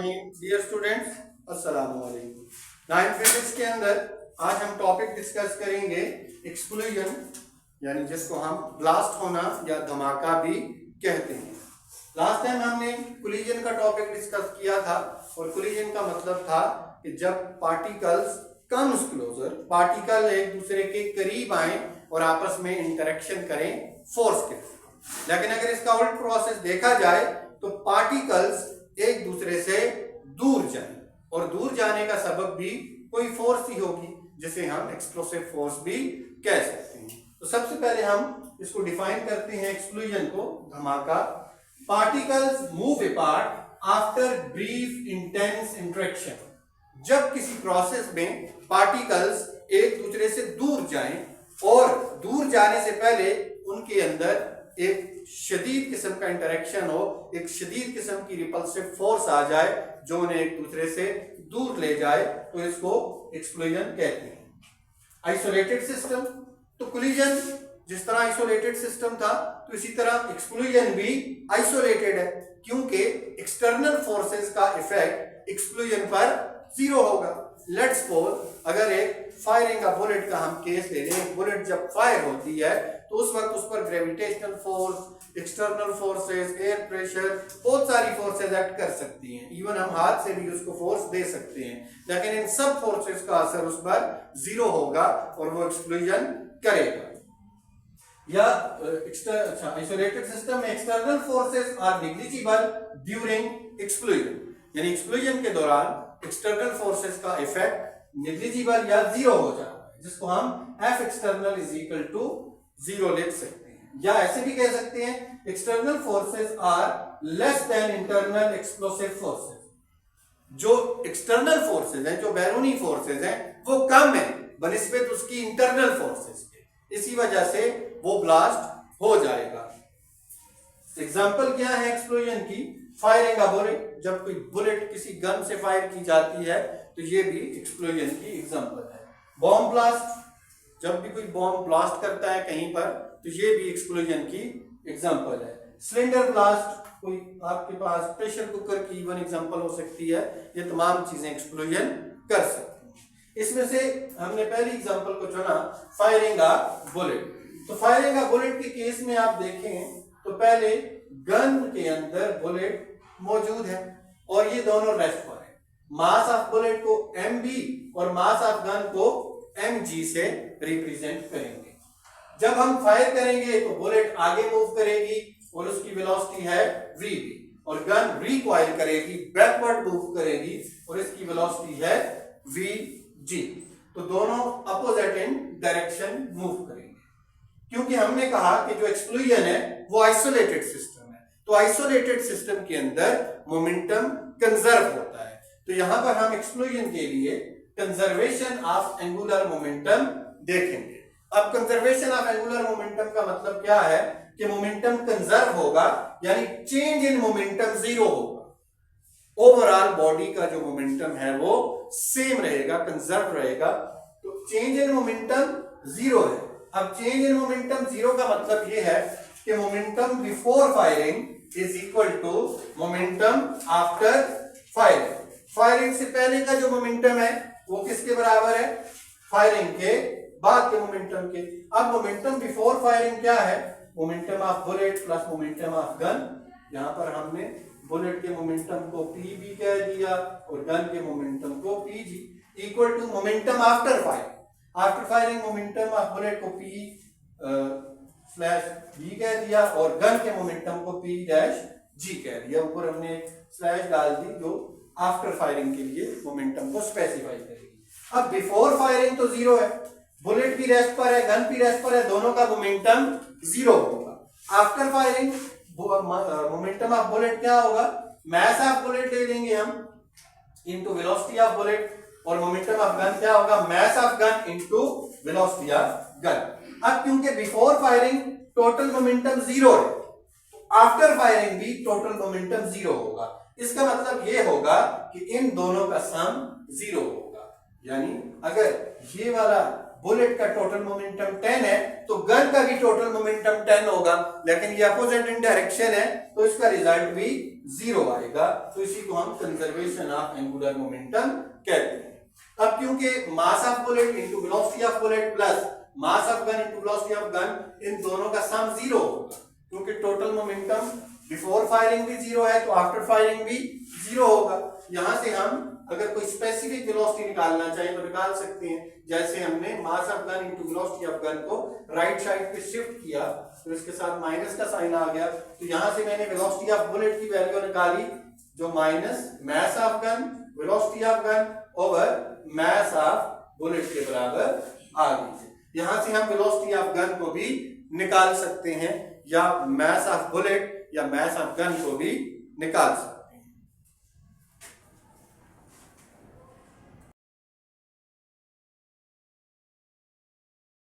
रहीम dear students, अस्सलाम वालेकुम। 9th physics के अंदर आज हम टॉपिक डिस्कस करेंगे एक्सप्लोजन, यानी जिसको हम ब्लास्ट होना या धमाका भी कहते हैं। लास्ट टाइम हमने कोलिजन का टॉपिक डिस्कस किया था और कोलिजन का मतलब था कि जब पार्टिकल्स कम्स क्लोजर, पार्टिकल एक दूसरे के करीब आए और आपस में इंटरेक्शन करें फोर्स के। लेकिन अगर इसका उल्ट प्रोसेस देखा जाए तो पार्टिकल्स एक दूसरे से दूर जाएं और दूर जाने का सबब भी कोई फोर्स ही होगी, जिसे हम एक्सप्लोसिव फोर्स भी कह सकते हैं। तो सबसे पहले हम इसको डिफाइन करते हैं, एक्सप्लोजन को, धमाका। Particles move apart after brief intense interaction. जब किसी प्रोसेस में पार्टिकल्स एक दूसरे से दूर जाएं और दूर जाने से पहले उनके अंदर एक शदीद किस्म का इंटरेक्शन हो, एक शदीद किस्म की रिपल्सिव फोर्स आ जाए जो उन्हें एक दूसरे से दूर ले जाए, तो इसको एक्सप्लोजन कहते हैं। आइसोलेटेड सिस्टम, तो कोलिजन जिस तरह आइसोलेटेड सिस्टम था तो इसी तरह एक्सप्लोजन भी आइसोलेटेड है, क्योंकि एक्सटर्नल फोर्सेस का इफेक्ट एक्सप्लोजन पर जीरो होगा। लेट्स सपोज अगर एक फायरिंग का बुलेट का हम केस ले लें, बुलेट जब फायर होती है तो उस वक्त उस पर gravitational force, external forces, air pressure, बहुत सारी फोर्सेस एक्ट कर सकती हैं। इवन हम हाथ से भी उसको फोर्स दे सकते हैं, लेकिन इन सब फोर्सेस का असर उस पर जीरो होगा और वो एक्सप्लोजन करेगा। या आइसोलेटेड सिस्टम में external forces are negligible during explosion, यानी एक्सप्लोजन के दौरान एक्सटर्नल फोर्सेस का इफेक्ट नेग्लिजिबल या जीरो हो जाता है, जिसको हम F external is equal to zero लिख सकते हैं। या ऐसे भी कह सकते हैं external forces are less than internal explosive forces. जो एक्सटर्नल फोर्सेस हैं, जो बैरूनी फोर्सेस हैं, वो कम है बनिस्बत उसकी इंटरनल फोर्सेस के, इसी वजह से वो ब्लास्ट हो जाएगा। एग्जांपल क्या है एक्सप्लोजन की? फायरिंग अ बुलेट, जब कोई बुलेट किसी गन से फायर की जाती है तो ये भी एक्सप्लोजन की एग्जांपल है। बॉम्ब ब्लास्ट, जब भी कोई बॉम्ब ब्लास्ट करता है कहीं पर तो ये भी एक्सप्लोजन की एग्जांपल है। सिलेंडर ब्लास्ट, कोई आपके पास प्रेशर कुकर की इवन एग्जांपल हो सकती है। ये तमाम चीजें एक्सप्लोजन कर सकती हैं। इसमें से हमने पहली एग्जांपल को चुना, फायरिंग अ बुलेट। तो फायरिंग अ बुलेट के केस में आप देखें तो पहले गन के अंदर बुलेट मौजूद है और ये दोनों रेस्ट पर है। मास ऑफ बुलेट को mb और मास ऑफ गन को mg से रिप्रेजेंट करेंगे। जब हम फायर करेंगे तो बुलेट आगे मूव करेगी और उसकी वेलोसिटी है vb, और गन रिकॉइल करेगी, बैकवर्ड मूव करेगी और इसकी वेलोसिटी है vg। तो दोनों अपोजिट इन डायरेक्शन मूव करेंगे, क्योंकि हमने कहा कि जो एक्सप्लोजन है वो आइसोलेटेड सिस्टम है। तो आइसोलेटेड सिस्टम के अंदर मोमेंटम कंजर्व होता है। तो यहां पर हम एक्सप्लोजन के लिए कंजर्वेशन ऑफ एंगुलर मोमेंटम देखेंगे। अब कंजर्वेशन ऑफ एंगुलर मोमेंटम का मतलब क्या है कि मोमेंटम कंजर्व होगा, यानी चेंज इन मोमेंटम जीरो होगा। ओवरऑल बॉडी का जो मोमेंटम है वो सेम रहेगा, कंजर्व रहेगा। तो चेंज इन मोमेंटम जीरो है। अब चेंज इन मोमेंटम जीरो का मतलब ये है कि momentum before firing is equal to momentum after firing. Firing से पहले का जो मोमेंटम है वो किसके बराबर है? फायरिंग के बाद के मोमेंटम के। अब मोमेंटम बिफोर फायरिंग क्या है? Momentum of bullet plus momentum of gun. यहां पर हमने बुलेट के मोमेंटम को p भी कह दिया और गन के मोमेंटम को pg, equal to momentum after firing. After firing momentum of bullet को p स्लैश b कह दिया और गन के मोमेंटम को p डैश g कह दिया। ऊपर हमने स्लैश डाल दी जो आफ्टर फायरिंग के लिए मोमेंटम को स्पेसिफाई करेगी। अब बिफोर फायरिंग तो जीरो है, बुलेट भी रेस्ट पर है, गन भी रेस्ट पर है, दोनों का मोमेंटम जीरो होगा। After firing momentum of bullet क्या होगा? मास ऑफ बुलेट ले लेंगे हम इनटू वेलोसिटी ऑफ बुलेट, और मोमेंटम ऑफ गन क्या होगा? मास of gun into velocity of gun. अब क्योंकि before firing total momentum zero है, आफ्टर फायरिंग भी टोटल मोमेंटम जीरो होगा। इसका मतलब ये होगा कि इन दोनों का सम जीरो होगा। यानी अगर ये वाला बुलेट का टोटल मोमेंटम 10 है तो गन का भी टोटल मोमेंटम 10 होगा, लेकिन ये अपोजिट इन डायरेक्शन है तो इसका रिजल्ट भी 0 आएगा। तो इसी को हम कंजर्वेशन ऑफ एंगुलर मोमेंटम कहते हैं। अब क्योंकि mass of bullet into velocity of bullet plus mass of gun into velocity of gun, इन दोनों का सम 0 होगा, क्योंकि टोटल मोमेंटम बिफोर फायरिंग भी 0 है तो आफ्टर फायरिंग भी 0 होगा। यहां से हम अगर कोई स्पेसिफिक वेलोसिटी निकालना चाहें तो निकाल सकते हैं। जैसे हमने मास of gun into velocity of gun को राइट साइड पे शिफ्ट किया तो इसके साथ माइनस का साइन आ गया, तो यहां से मैंने वेलोसिटी ऑफ बुलेट की वैल्यू निकाली जो minus mass of gun velocity of gun over mass of bullet के बराबर आ गई। यहां से हम वेलोसिटी ऑफ गन को भी निकाल सकते हैं या मास ऑफ बुलेट या मास ऑफ गन को भी निकाल सकते हैं।